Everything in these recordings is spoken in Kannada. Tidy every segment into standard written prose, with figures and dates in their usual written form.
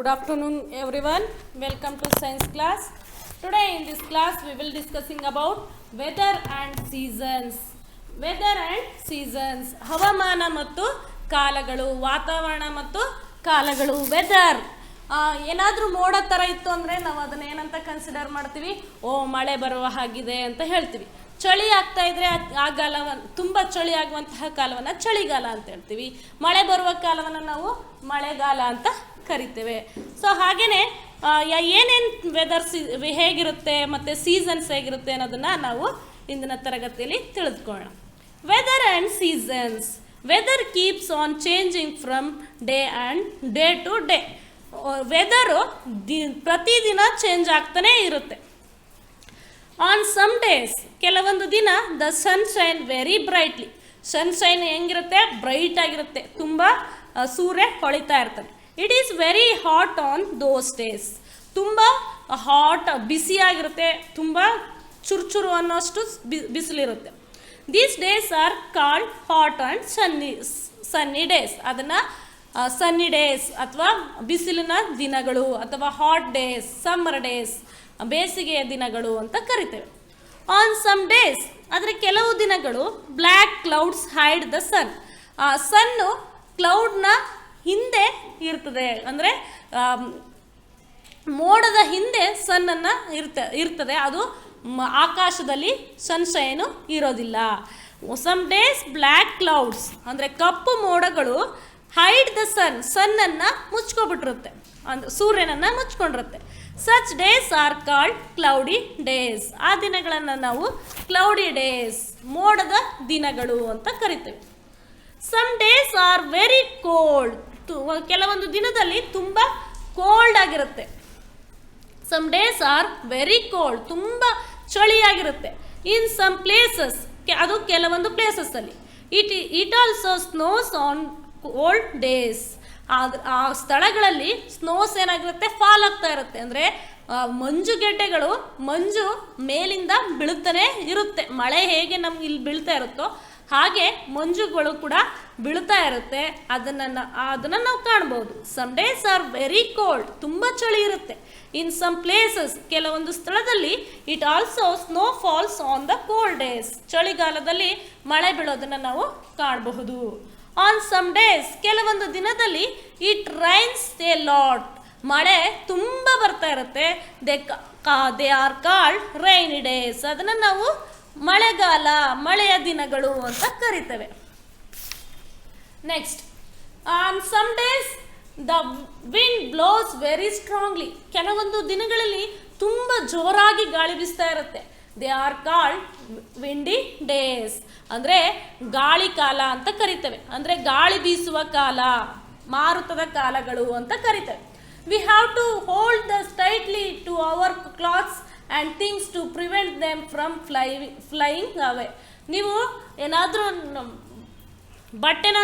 Good afternoon everyone. Welcome to science class. Today in this class we will discussing about weather and seasons. Weather and seasons. ಹವಾಮಾನ ಮತ್ತು ಕಾಲಗಳು, ವಾತಾವರಣ ಮತ್ತು ಕಾಲಗಳು. ವೆದರ್ ಏನಾದರೂ ಮೋಡ ಥರ ಇತ್ತು ಅಂದರೆ ನಾವು ಅದನ್ನ ಏನಂತ ಕನ್ಸಿಡರ್ ಮಾಡ್ತೀವಿ? ಓ ಮಳೆ ಬರುವ ಹಾಗಿದೆ ಅಂತ ಹೇಳ್ತೀವಿ. ಚಳಿ ಆಗ್ತಾ ಇದ್ರೆ ಆ ಕಾಲವನ್ನು, ತುಂಬ ಚಳಿ ಆಗುವಂತಹ ಕಾಲವನ್ನು ಚಳಿಗಾಲ ಅಂತ ಹೇಳ್ತೀವಿ. ಮಳೆ ಬರುವ ಕಾಲವನ್ನು ನಾವು ಮಳೆಗಾಲ ಅಂತ ಕರಿತೇವೆ. ಸೊ ಹಾಗೆಯೇ ಏನೇನು ವೆದರ್ ಹೇಗಿರುತ್ತೆ ಮತ್ತು ಸೀಸನ್ಸ್ ಹೇಗಿರುತ್ತೆ ಅನ್ನೋದನ್ನು ನಾವು ಇಂದಿನ ತರಗತಿಯಲ್ಲಿ ತಿಳಿದುಕೊಳ್ಳೋಣ. Weather and seasons. Weather keeps on changing from day to day. Weather ಪ್ರತಿದಿನ ಚೇಂಜ್ ಆಗ್ತಾನೇ ಇರುತ್ತೆ. ಆನ್ ಸಮ್ ಡೇಸ್, ಕೆಲವೊಂದು ದಿನ the sunshine very brightly. Sunshine ಹೆಂಗಿರುತ್ತೆ? ಬ್ರೈಟ್ ಆಗಿರುತ್ತೆ, ತುಂಬ ಸೂರ್ಯ ಹೊಳಿತಾ ಇರ್ತಾನೆ. It is very hot on those days. ತುಂಬ ಹಾಟ್, ಬಿಸಿಯಾಗಿರುತ್ತೆ, ತುಂಬ ಚುರುಚುರು ಅನ್ನೋಷ್ಟು ಬಿಸಿಲಿರುತ್ತೆ. These days are called hot and sunny days. ಅದನ್ನು ಸನ್ನಿ ಡೇಸ್ ಅಥವಾ ಬಿಸಿಲಿನ ದಿನಗಳು ಅಥವಾ ಹಾಟ್ ಡೇಸ್, ಸಮ್ಮರ್ ಡೇಸ್, ಬೇಸಿಗೆಯ ದಿನಗಳು ಅಂತ ಕರಿತೇವೆ. ಆನ್ ಸಮ್ ಡೇಸ್, ಆದರೆ ಕೆಲವು ದಿನಗಳು ಬ್ಲ್ಯಾಕ್ ಕ್ಲೌಡ್ಸ್ ಹೈಡ್ ದ ಸನ್. ಆ ಸನ್ನು ಕ್ಲೌಡ್ನ ಹಿಂದೆ ಇರ್ತದೆ, ಅಂದರೆ ಮೋಡದ ಹಿಂದೆ ಸನ್ನನ್ನು ಇರ್ತದೆ. ಅದು ಆಕಾಶದಲ್ಲಿ ಸನ್ಶೈನು ಇರೋದಿಲ್ಲ. ಸಮ್ ಡೇಸ್ ಬ್ಲ್ಯಾಕ್ ಕ್ಲೌಡ್ಸ್ ಅಂದರೆ ಕಪ್ಪು ಮೋಡಗಳು ಹೈಡ್ ದ ಸನ್ನನ್ನು ಮುಚ್ಕೊಬಿಟ್ಟಿರುತ್ತೆ, ಅಂದರೆ ಸೂರ್ಯನನ್ನು ಮುಚ್ಕೊಂಡಿರುತ್ತೆ. Such days are called cloudy days. ಆ ದಿನಗಳನ್ನು ನಾವು ಕ್ಲೌಡಿ ಡೇಸ್, ಮೋಡದ ದಿನಗಳು ಅಂತ ಕರಿತೇವೆ. Some days are very cold. ಕೆಲವೊಂದು ದಿನದಲ್ಲಿ ತುಂಬ ಕೋಲ್ಡ್ ಆಗಿರುತ್ತೆ. Some days are very cold, ತುಂಬ ಚಳಿಯಾಗಿರುತ್ತೆ. ಇನ್ ಸಮ್ ಪ್ಲೇಸಸ್, ಅದು ಕೆಲವೊಂದು ಪ್ಲೇಸಸ್ಸಲ್ಲಿ. It also snows on cold days. ಆ ಸ್ಥಳಗಳಲ್ಲಿ ಸ್ನೋಸ್ ಏನಾಗಿರುತ್ತೆ? ಫಾಲ್ ಆಗ್ತಾ ಇರುತ್ತೆ, ಅಂದರೆ ಮಂಜುಗೆಡ್ಡೆಗಳು, ಮಂಜು ಮೇಲಿಂದ ಬೀಳ್ತಾನೆ ಇರುತ್ತೆ. ಮಳೆ ಹೇಗೆ ನಮ್ಗೆ ಇಲ್ಲಿ ಬೀಳ್ತಾ ಇರುತ್ತೋ ಹಾಗೆ ಮಂಜುಗಳು ಕೂಡ ಬೀಳ್ತಾ ಇರುತ್ತೆ. ಅದನ್ನು ನಾವು ಕಾಣ್ಬೋದು. Some days are very cold, ತುಂಬ ಚಳಿ ಇರುತ್ತೆ. ಇನ್ ಸಮ್ ಪ್ಲೇಸಸ್, ಕೆಲವೊಂದು ಸ್ಥಳದಲ್ಲಿ it also snow falls on the cold days. ಚಳಿಗಾಲದಲ್ಲಿ ಮಳೆ ಬೀಳೋದನ್ನು ನಾವು ಕಾಣಬಹುದು. ಆನ್ ಸಮ್ ಡೇಸ್, ಕೆಲವೊಂದು ದಿನದಲ್ಲಿ ಇಟ್ ರೈನ್ಸ್ ಎ ಲಾಟ್. ಮಳೆ ತುಂಬ ಬರ್ತಾ ಇರುತ್ತೆ. They are called rainy days. ಅದನ್ನು ನಾವು ಮಳೆಗಾಲ, ಮಳೆಯ ದಿನಗಳು ಅಂತ ಕರಿತೇವೆ. Next, on some days the wind blows very strongly. ಕೆಲವೊಂದು ದಿನಗಳಲ್ಲಿ ತುಂಬ ಜೋರಾಗಿ ಗಾಳಿ ಬೀಸ್ತಾ ಇರುತ್ತೆ. They are called windy days, ಅಂದರೆ ಗಾಳಿ ಕಾಲ ಅಂತ ಕರಿತೇವೆ. ಅಂದರೆ ಗಾಳಿ ಬೀಸುವ ಕಾಲ, ಮಾರುತದ ಕಾಲಗಳು ಅಂತ ಕರಿತೇವೆ. We have to hold the tightly to our clothes and things to prevent them from flying away. ನೀವು ಏನಾದರೂ ಬಟ್ಟೆನ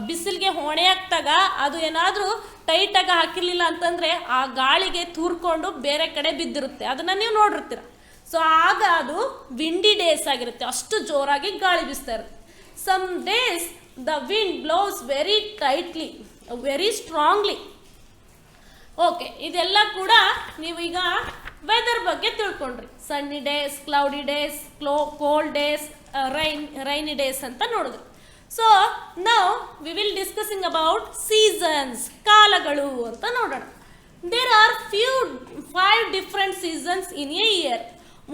ಬಿಸಿಲಿಗೆ ಹೊಣೆ ಹಾಕ್ದಾಗ ಅದು ಏನಾದರೂ ಟೈಟಾಗಿ ಹಾಕಿರಲಿಲ್ಲ ಅಂತಂದರೆ ಆ ಗಾಳಿಗೆ ತೂರ್ಕೊಂಡು ಬೇರೆ ಕಡೆ ಬಿದ್ದಿರುತ್ತೆ. ಅದನ್ನು ನೀವು ನೋಡಿರ್ತೀರ. ಸೊ ಆಗ ಅದು ವಿಂಡಿ ಡೇಸ್ ಆಗಿರುತ್ತೆ, ಅಷ್ಟು ಜೋರಾಗಿ ಗಾಳಿ ಬೀಸ್ತಾ ಇರುತ್ತೆ. Some days the wind blows very tightly, very strongly. Okay, ಇದೆಲ್ಲ ಕೂಡ ನೀವೀಗ ವೆದರ್ ಬಗ್ಗೆ ತಿಳ್ಕೊಂಡ್ರಿ. Sunny days, cloudy days, cold days, rainy days ಅಂತ ನೋಡಿದ್ರಿ. So now we will discussing about seasons, ಕಾಲಗಳು ಅಂತ ನೋಡೋಣ. There are 5 different seasons in a year.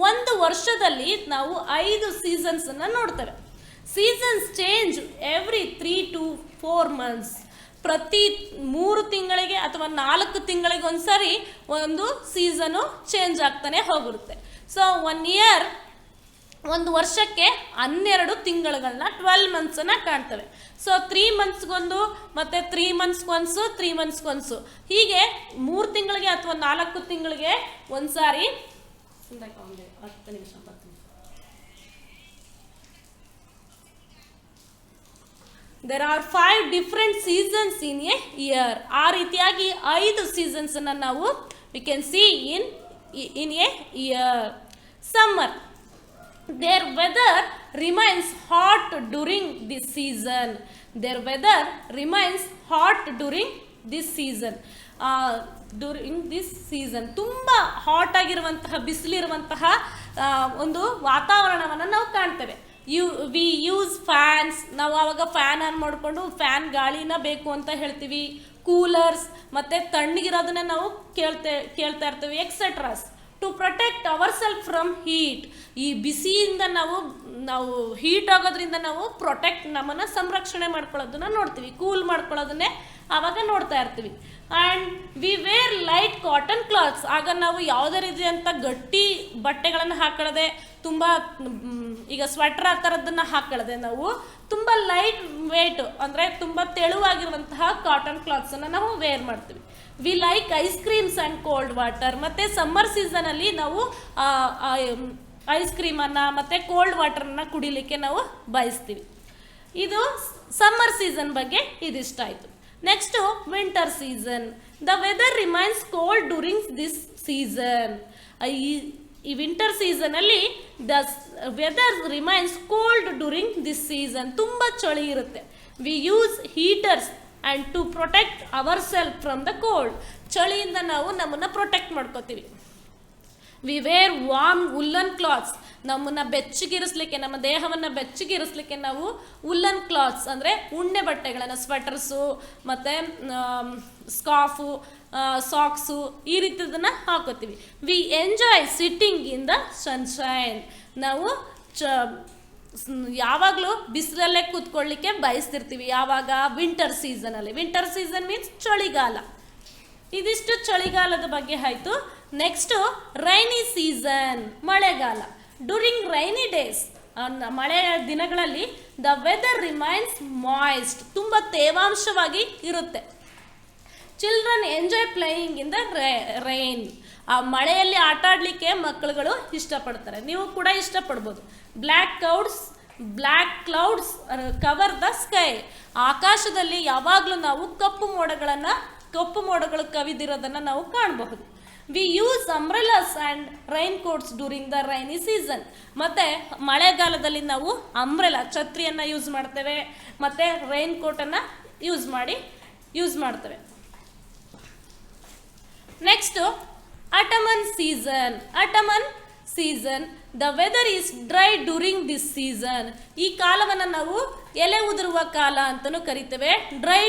ಒಂದು ವರ್ಷದಲ್ಲಿ ನಾವು 5 ಸೀಸನ್ಸನ್ನು ನೋಡ್ತೇವೆ. Seasons change every 3 to 4 months. ಪ್ರತಿ 3 ತಿಂಗಳಿಗೆ ಅಥವಾ 4 ತಿಂಗಳಿಗೆ ಒಂದ್ಸರಿ ಒಂದು ಸೀಸನು ಚೇಂಜ್ ಆಗ್ತಾನೆ ಹೋಗಿರುತ್ತೆ. ಸೊ 1 year, ಒಂದು ವರ್ಷಕ್ಕೆ 12 ತಿಂಗಳುಗಳನ್ನ, 12 monthsನ್ನು ಕಾಣ್ತವೆ. ಸೊ 3 monthsಗೊಂದು, ಮತ್ತು 3 monthsಗೊಂದು, 3 monthsಗೊಂದು, ಹೀಗೆ 3 ತಿಂಗಳಿಗೆ ಅಥವಾ 4 ತಿಂಗಳಿಗೆ ಒಂದ್ಸಾರಿ. 10 ನಿಮಿಷ. There are 5 different seasons in a year. ಆ ರೀತಿಯಾಗಿ 5 ಸೀಸನ್ಸನ್ನು ನಾವು we can see in a year. Summer, their weather remains hot during this season. Their weather remains hot during this season. During this season ತುಂಬ ಹಾಟ್ ಆಗಿರುವಂತಹ ಬಿಸಿಲಿರುವಂತಹ ಒಂದು ವಾತಾವರಣವನ್ನು ನಾವು ಕಾಣ್ತೇವೆ. ವಿ ಯೂಸ್ ಫ್ಯಾನ್ಸ್, ನಾವು ಆವಾಗ ಫ್ಯಾನ್ ಆನ್ ಮಾಡಿಕೊಂಡು ಫ್ಯಾನ್ ಗಾಳಿನ ಬೇಕು ಅಂತ ಹೇಳ್ತೀವಿ. ಕೂಲರ್ಸ್ ಮತ್ತು ತಣ್ಣಗಿರೋದನ್ನ ನಾವು ಕೇಳ್ತಾ ಇರ್ತೀವಿ etceteras. To protect our self from heat, ಈ ಬಿಸಿಯಿಂದ ನಾವು ಹೀಟ್ ಆಗೋದ್ರಿಂದ ನಾವು ನಮ್ಮನ್ನು ಸಂರಕ್ಷಣೆ ಮಾಡ್ಕೊಳ್ಳೋದನ್ನ ನೋಡ್ತೀವಿ, ಕೂಲ್ ಮಾಡ್ಕೊಳ್ಳೋದನ್ನೇ ಆವಾಗ ನೋಡ್ತಾ ಇರ್ತೀವಿ. And we wear light cotton clothes, ಆಗ ನಾವು ಯಾವುದೇ ರೀತಿಯಂಥ ಗಟ್ಟಿ ಬಟ್ಟೆಗಳನ್ನು ಹಾಕೊಳ್ಳದೆ, ತುಂಬ ಈಗ ಸ್ವೆಟರ್ ಆ ಥರದ್ದನ್ನು ಹಾಕೊಳ್ಳದೆ ನಾವು ತುಂಬ ಲೈಟ್ ವೇಟ್ ಅಂದರೆ ತುಂಬ ತೆಳುವಾಗಿರುವಂತಹ ಕಾಟನ್ ಕ್ಲಾತ್ಸನ್ನು ನಾವು ವೇರ್ ಮಾಡ್ತೀವಿ. We like ice creams and cold water, ಮತ್ತು ಸಮ್ಮರ್ ಸೀಸನಲ್ಲಿ ನಾವು ಐಸ್ ಕ್ರೀಮನ್ನು ಮತ್ತು ಕೋಲ್ಡ್ ವಾಟರನ್ನು ಕುಡಿಲಿಕ್ಕೆ ನಾವು ಬಯಸ್ತೀವಿ. ಇದು ಸಮ್ಮರ್ ಸೀಸನ್ ಬಗ್ಗೆ ಇದಿಷ್ಟ ಆಯಿತು. Next winter season. The weather remains cold during this season. ಈ ವಿಂಟರ್ ಸೀಸನಲ್ಲಿ the weather remains cold during this season. ತುಂಬ ಚಳಿ ಇರುತ್ತೆ. We use heaters and to protect our self from the cold. ಚಳಿಯಿಂದ ನಾವು ನಮ್ಮನ್ನು ಪ್ರೊಟೆಕ್ಟ್ ಮಾಡ್ಕೋತೀವಿ. We wear warm woollen clothes, ನಮ್ಮನ್ನು ಬೆಚ್ಚಗಿರಿಸ್ಲಿಕ್ಕೆ, ನಮ್ಮ ದೇಹವನ್ನು ಬೆಚ್ಚಗಿರಿಸ್ಲಿಕ್ಕೆ ನಾವು ವುಲ್ಲನ್ ಕ್ಲಾತ್ಸ್ ಅಂದರೆ ಉಣ್ಣೆ ಬಟ್ಟೆಗಳನ್ನು, ಸ್ವೆಟರ್ಸು ಮತ್ತು ಸ್ಕಾರ್ಫು, ಸಾಕ್ಸು ಈ ರೀತಿಯದನ್ನು ಹಾಕೋತೀವಿ. We enjoy sitting in the sunshine, ನಾವು ಯಾವಾಗಲೂ ಬಿಸಿಲಲ್ಲೇ ಕೂತ್ಕೊಳ್ಳಿಕ್ಕೆ ಬಯಸ್ತಿರ್ತೀವಿ. ಯಾವಾಗ? ವಿಂಟರ್ ಸೀಸನಲ್ಲಿ. ವಿಂಟರ್ ಸೀಸನ್ ಮೀನ್ಸ್ ಚಳಿಗಾಲ. ಇದಿಷ್ಟು ಚಳಿಗಾಲದ ಬಗ್ಗೆ ಆಯಿತು. ನೆಕ್ಸ್ಟು ರೈನಿ ಸೀಸನ್, ಮಳೆಗಾಲ. ಡ್ಯೂರಿಂಗ್ ರೈನಿ ಡೇಸ್, ಮಳೆಯ ದಿನಗಳಲ್ಲಿ ದ ವೆದರ್ ರಿಮೈನ್ಸ್ ಮಾಯ್ಸ್ಟ್, ತುಂಬ ತೇವಾಂಶವಾಗಿ ಇರುತ್ತೆ. Children enjoy playing in the rain, ಆ ಮಳೆಯಲ್ಲಿ ಆಟ ಆಡಲಿಕ್ಕೆ ಮಕ್ಕಳುಗಳು ಇಷ್ಟಪಡ್ತಾರೆ, ನೀವು ಕೂಡ ಇಷ್ಟಪಡ್ಬೋದು. Black clouds cover the sky, ಆಕಾಶದಲ್ಲಿ ಯಾವಾಗಲೂ ನಾವು ಕಪ್ಪು ಮೋಡಗಳು ಕವಿದಿರೋದನ್ನು ನಾವು ಕಾಣಬಹುದು. We use umbrellas and raincoats during the rainy season, ಮತ್ತು ಮಳೆಗಾಲದಲ್ಲಿ ನಾವು ಅಂಬ್ರೆಲಾ ಛತ್ರಿಯನ್ನು ಯೂಸ್ ಮಾಡ್ತೇವೆ, ಮತ್ತು ರೈನ್ ಕೋಟನ್ನು ಯೂಸ್ ಮಾಡ್ತೇವೆ. Next autumn season. The weather is dry during this season, ಈ ಕಾಲವನ್ನು ನಾವು ಎಲೆ ಉದುರುವ ಕಾಲ ಅಂತಲೂ ಕರಿತೇವೆ. ಡ್ರೈ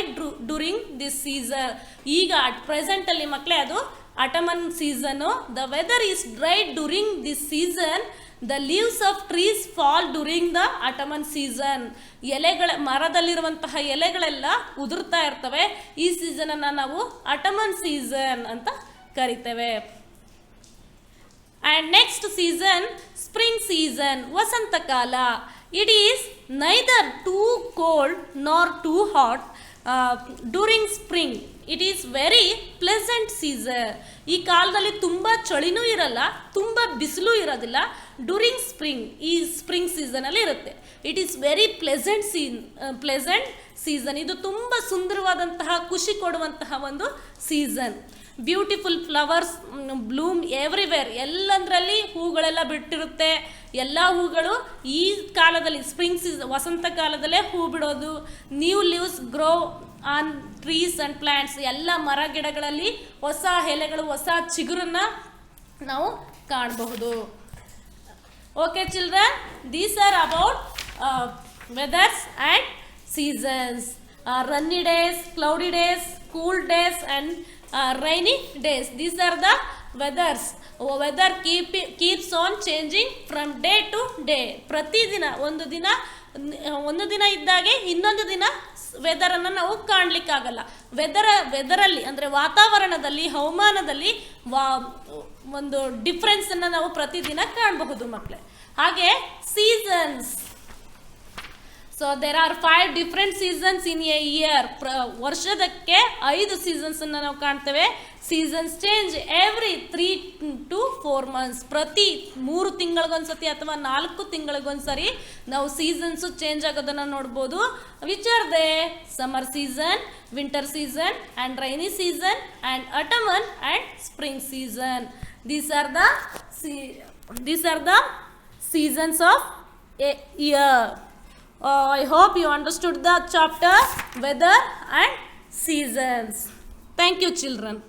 ಡ್ಯೂರಿಂಗ್ ದಿಸ್ ಸೀಸನ್, ಈಗ ಅಟ್ ಪ್ರೆಸೆಂಟಲ್ಲಿ ಮಕ್ಕಳೇ ಅದು autumn season. The weather is dry during this season. The leaves of trees fall during the autumn season, ಮರದಲ್ಲಿರುವಂತಹ ಎಲೆಗಳೆಲ್ಲ ಉದುರ್ತಾ ಇರ್ತವೆ. ಈ ಸೀಸನನ್ನು ನಾವು ಅಟಮನ್ ಸೀಸನ್ ಅಂತ ಕರಿತೇವೆ. And next season spring season, ವಸಂತಕಾಲ. It is neither too cold nor too hot during spring. It is very pleasant season, ಈ ಕಾಲದಲ್ಲಿ ತುಂಬ ಚಳಿನೂ ಇರಲ್ಲ, ತುಂಬ ಬಿಸಿಲು ಇರೋದಿಲ್ಲ. ಡ್ಯೂರಿಂಗ್ ಸ್ಪ್ರಿಂಗ್, ಈ ಸ್ಪ್ರಿಂಗ್ ಸೀಸನಲ್ಲಿ ಇರುತ್ತೆ. It is very pleasant season, ಇದು ತುಂಬ ಸುಂದರವಾದಂತಹ, ಖುಷಿ ಕೊಡುವಂತಹ ಒಂದು season. Beautiful flowers bloom everywhere, ಎಲ್ಲಂದ್ರಲ್ಲಿ ಹೂಗಳೆಲ್ಲ ಬಿಟ್ಟಿರುತ್ತೆ. ಎಲ್ಲ ಹೂಗಳು ಈ ಕಾಲದಲ್ಲಿ ವಸಂತ ಕಾಲದಲ್ಲೇ ಹೂ ಬಿಡೋದು. New leaves grow on trees and plants, ಎಲ್ಲ ಮರ ಗಿಡಗಳಲ್ಲಿ ಹೊಸ ಎಲೆಗಳು, ಹೊಸ ಚಿಗುರನ್ನು ನಾವು ಕಾಣಬಹುದು. Okay children, these are about weathers and seasons. Sunny days, cloudy days, cool days and rainy days. These are the weathers. Weather keeps on changing from day to day. ಪ್ರತಿದಿನ ಒಂದು ದಿನ ಇದ್ದಾಗೆ ಇನ್ನೊಂದು ದಿನ ವೆದರನ್ನು ನಾವು ಕಾಣಲಿಕ್ಕಾಗಲ್ಲ. ವೆದರಲ್ಲಿ ಅಂದರೆ ವಾತಾವರಣದಲ್ಲಿ, ಹವಾಮಾನದಲ್ಲಿ ಒಂದು ಡಿಫ್ರೆನ್ಸನ್ನು ನಾವು ಪ್ರತಿದಿನ ಕಾಣಬಹುದು ಮಕ್ಕಳೇ. ಹಾಗೆ seasons. So there are 5 different seasons in a year. ವರ್ಷದಕ್ಕೆ 5 ಸೀಸನ್ಸನ್ನು ನಾವು ಕಾಣ್ತೇವೆ. Seasons change every 3 to 4 months. ಪ್ರತಿ 3 ತಿಂಗಳಿಗೊಂದ್ಸತಿ ಅಥವಾ 4 ತಿಂಗಳಿಗೊಂದ್ಸರಿ ನಾವು ಸೀಸನ್ಸು ಚೇಂಜ್ ಆಗೋದನ್ನು ನೋಡ್ಬೋದು. Which are they? Summer season, winter season and rainy season and autumn and spring season. These are the seasons of a year. I hope you understood the chapter weather and seasons. Thank you children.